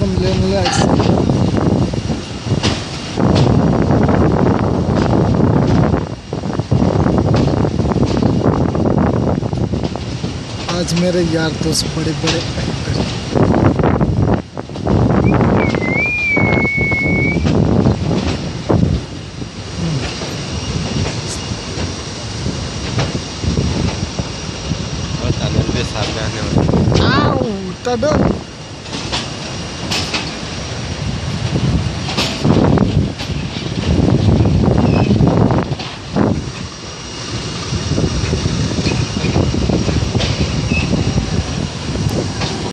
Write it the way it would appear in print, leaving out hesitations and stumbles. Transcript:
एकदम रिलैक्स। आज मेरे यार दोस्त बड़े बड़े सामने आने वाले